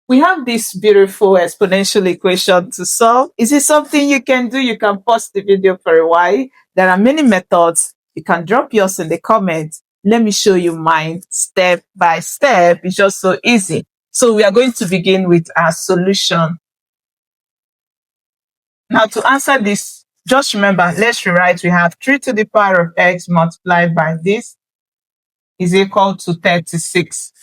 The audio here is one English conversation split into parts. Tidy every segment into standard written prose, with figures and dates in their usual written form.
we have this beautiful exponential equation to solve. Is it something you can do? You can pause the video for a while. There are many methods. You can drop yours in the comments. Let me show you mine step by step. It's just so easy. So we are going to begin with our solution. Now to answer this, just remember, let's rewrite. We have 3 to the power of x multiplied by this is equal to 36.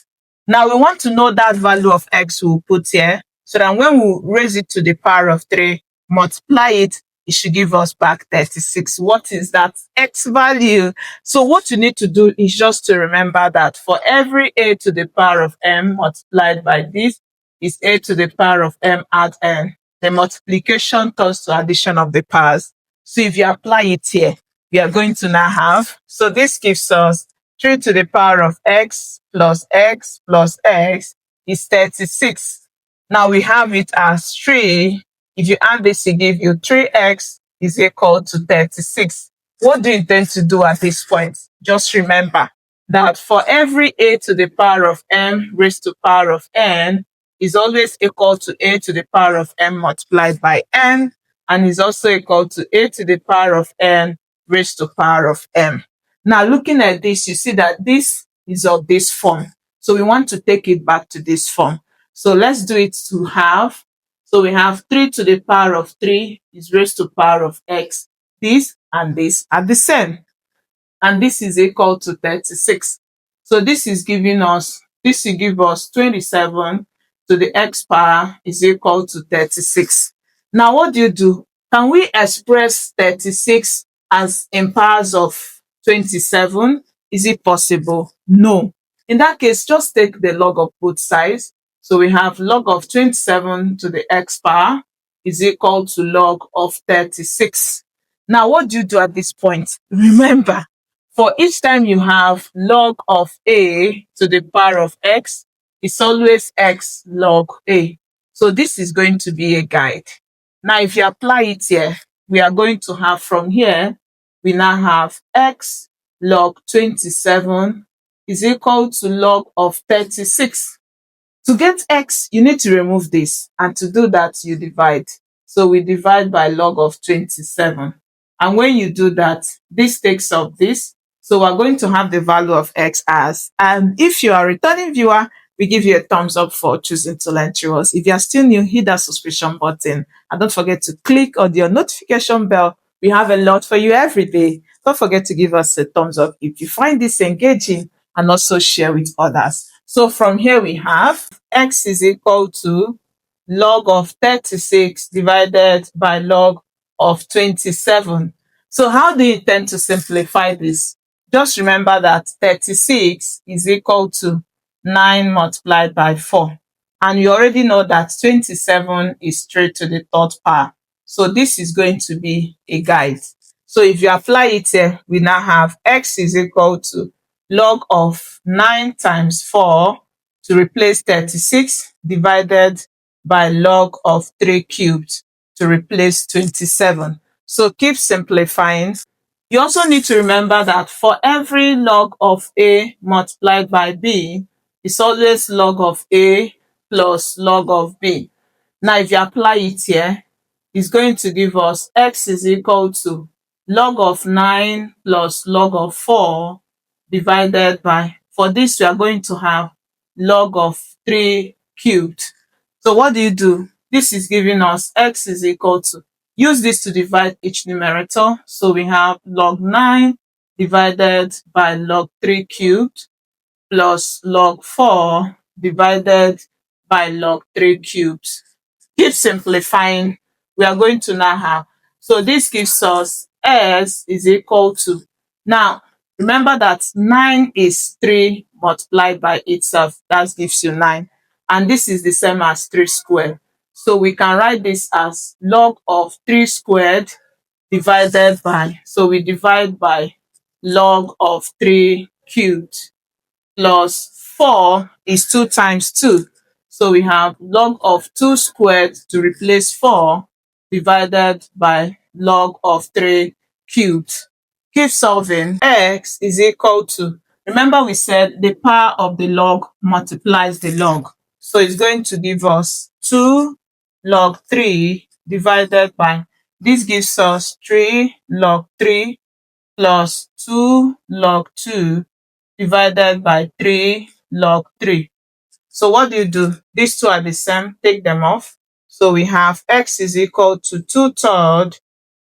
Now we want to know that value of x we'll put here, so that when we raise it to the power of 3, multiply it, it should give us back 36. What is that x value? So what you need to do is just to remember that for every a to the power of m multiplied by this is a to the power of m at n. The multiplication turns to addition of the powers. So if you apply it here, we are going to now have, so this gives us 3 to the power of x plus x plus x is 36. Now we have it as 3. If you add this, it gives you 3x is equal to 36. What do you intend to do at this point? Just remember that for every a to the power of m raised to power of n is always equal to a to the power of m multiplied by n, and is also equal to a to the power of n raised to power of m. Now, looking at this, you see that this is of this form. So we want to take it back to this form. So let's do it to half. So we have 3 to the power of 3 is raised to power of x. This and this are the same. And this is equal to 36. So this is giving us, this will give us 27 to the x power is equal to 36. Now, what do? Can we express 36 as in powers of 27? Is it possible? No. In that case, just take the log of both sides. So we have log of 27 to the x power is equal to log of 36. Now, what do you do at this point? Remember, for each time you have log of a to the power of x, it's always x log a. So this is going to be a guide. Now, if you apply it here, we are going to have from here, we now have x log 27 is equal to log of 36. To get x, you need to remove this. And to do that, you divide. So we divide by log of 27. And when you do that, this takes up this. So we're going to have the value of x as, and if you are a returning viewer, we give you a thumbs up for choosing to learn through us. If you are still new, hit that subscription button and don't forget to click on your notification bell. We have a lot for you every day. Don't forget to give us a thumbs up if you find this engaging, and also share with others. So from here we have x is equal to log of 36 divided by log of 27. So how do you intend to simplify this? Just remember that 36 is equal to 9 multiplied by 4. And you already know that 27 is 3 to the third power. So this is going to be a guide. So if you apply it here, we now have x is equal to log of 9 times 4 to replace 36 divided by log of 3 cubed to replace 27. So keep simplifying. You also need to remember that for every log of a multiplied by b, it's always log of a plus log of b. Now, if you apply it here, it's going to give us x is equal to log of 9 plus log of 4 divided by, for this we are going to have log of 3 cubed. So what do? This is giving us x is equal to, use this to divide each numerator. So we have log 9 divided by log 3 cubed plus log 4 divided by log 3 cubed. Keep simplifying. We are going to now have, so this gives us s is equal to, now remember that 9 is 3 multiplied by itself. That gives you 9. And this is the same as 3 squared. So we can write this as log of 3 squared divided by, so we divide by log of 3 cubed plus 4 is 2 times 2. So we have log of 2 squared to replace 4 divided by log of 3 cubed. Keep solving. X is equal to, remember we said the power of the log multiplies the log. So it's going to give us 2 log 3 divided by, this gives us 3 log 3 plus 2 log 2 divided by 3 log 3. So what do? These two are the same, take them off. So we have x is equal to 2/3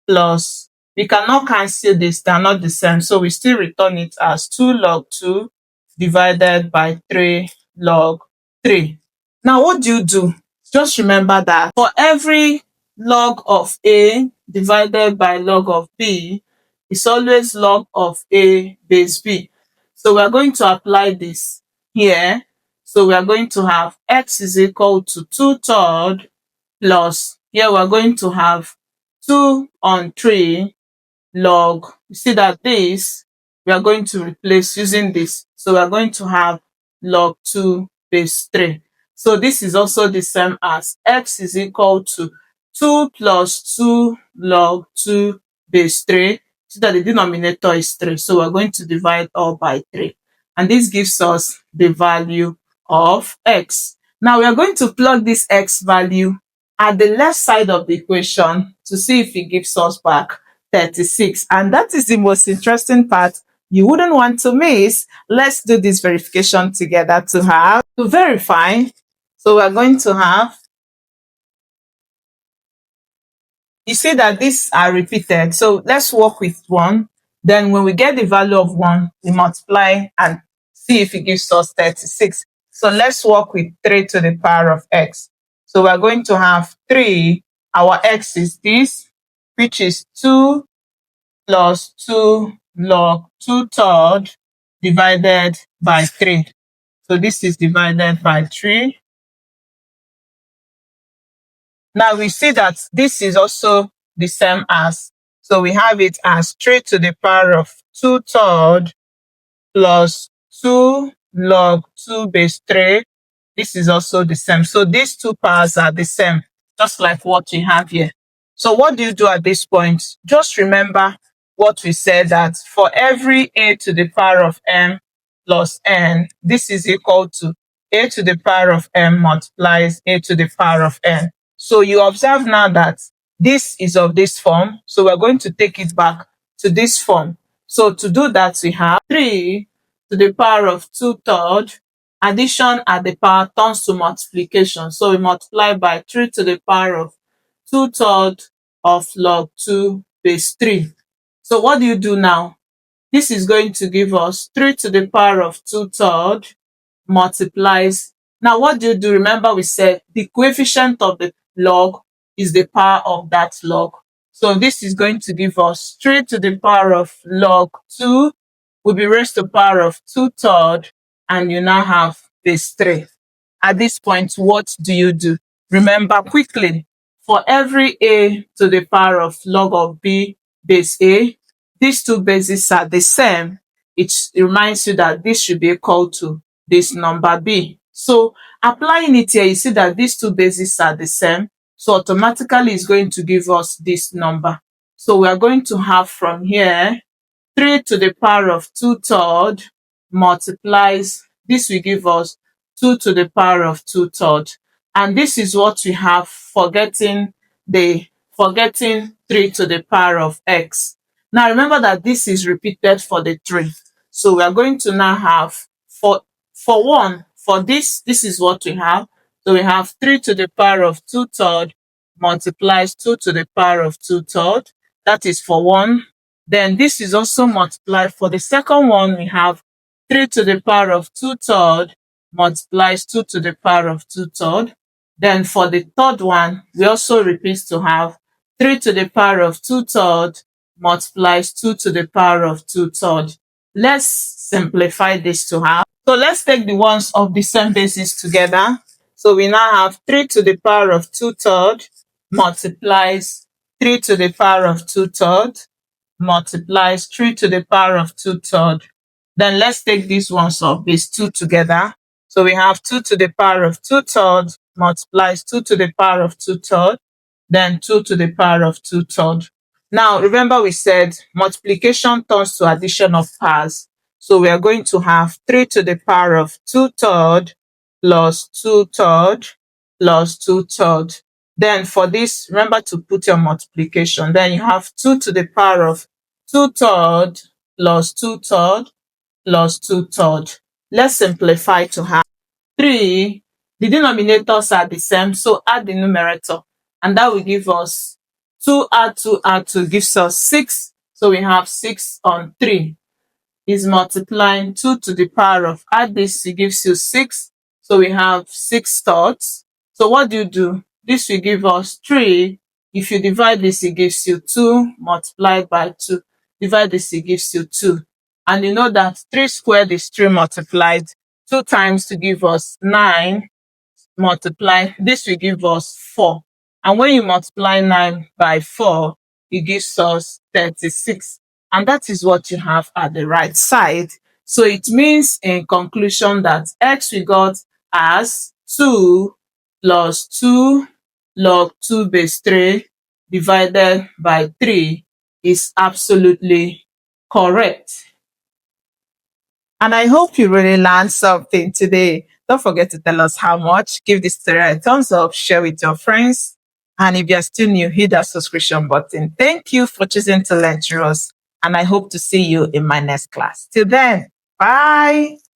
plus, we cannot cancel this, they are not the same. So we still return it as 2 log 2 divided by 3 log 3. Now what do? Just remember that for every log of A divided by log of B, it's always log of A base B. So we are going to apply this here. So we are going to have x is equal to 2/3 plus, here we are going to have 2 on 3 log, you see that this, we are going to replace using this. So we are going to have log 2 base 3. So this is also the same as x is equal to 2 plus 2 log 2 base 3. See that the denominator is 3. So we're going to divide all by 3. And this gives us the value of x. Now we are going to plug this x value at the left side of the equation to see if it gives us back 36. And that is the most interesting part you wouldn't want to miss. Let's do this verification together to verify. So we're going to have, you see that these are repeated. So let's work with 1. Then when we get the value of 1, we multiply and see if it gives us 36. So let's work with 3 to the power of x. So we're going to have 3, our x is this, which is 2 plus 2 log 2/3 divided by 3. So this is divided by 3. Now we see that this is also the same as, so we have it as 3 to the power of 2/3 plus 2 log 2 base 3. This is also the same. So these two powers are the same, just like what we have here. So what do you do at this point? Just remember what we said, that for every a to the power of m plus n, this is equal to a to the power of m multiplies a to the power of n. So you observe now that this is of this form. So we're going to take it back to this form. So to do that, we have 3 to the power of 2/3. Addition at the power turns to multiplication. So we multiply by 3 to the power of 2/3 of log 2 base 3. So what do you do now? This is going to give us 3 to the power of 2/3 multiplies. Now what do you do? Remember we said the coefficient of the log is the power of that log. So this is going to give us 3 to the power of log 2 will be raised to the power of 2/3, and you now have base 3. At this point, what do you do? Remember quickly, for every a to the power of log of b base a, these two bases are the same. It reminds you that this should be equal to this number b. So applying it here, you see that these two bases are the same. So automatically it's going to give us this number. So we are going to have from here 3 to the power of 2/3 multiplies, this will give us 2 to the power of 2/3. And this is what we have forgetting 3 to the power of x. Now remember that this is repeated for the 3. So we are going to now have, for 1, for this is what we have. So we have 3 to the power of 2/3 multiplies 2 to the power of 2/3. That is for 1. Then this is also multiplied. For the second one, we have 3 to the power of 2/3 multiplies 2 to the power of 2/3. Then for the third one, we also repeat to have 3 to the power of 2/3 multiplies 2 to the power of 2/3. Let's simplify this to have. So let's take the ones of the same basis together. So we now have 3 to the power of 2/3 multiplies 3 to the power of 2/3 multiplies 3 to the power of 2/3. Then let's take these ones of base 2 together. So we have 2 to the power of 2/3 multiplies 2 to the power of 2/3, then 2 to the power of 2/3. Now remember we said multiplication turns to addition of powers. So we are going to have 3 to the power of 2/3 plus 2 third plus 2 third. Then for this, remember to put your multiplication. Then you have 2 to the power of 2 third plus 2 third plus 2 third. Let's simplify to have 3. The denominators are the same, so add the numerator. And that will give us 2 add 2 add 2 gives us 6. So we have 6 on 3 is multiplying 2 to the power of, add this, it gives you 6. So we have 6 thirds. So what do? This will give us 3. If you divide this, it gives you 2 multiplied by 2. Divide this, it gives you 2. And you know that 3 squared is 3 multiplied 2 times to give us 9 multiply. This will give us 4. And when you multiply 9 by 4, it gives us 36. And that is what you have at the right side. So it means in conclusion that x we got as 2 plus 2 log 2 base 3 divided by 3 is absolutely correct. And I hope you really learned something today. Don't forget to tell us how much. Give this tutorial a thumbs up, share with your friends. And if you're still new, hit that subscription button. Thank you for choosing to learn through us. And I hope to see you in my next class. Till then, bye.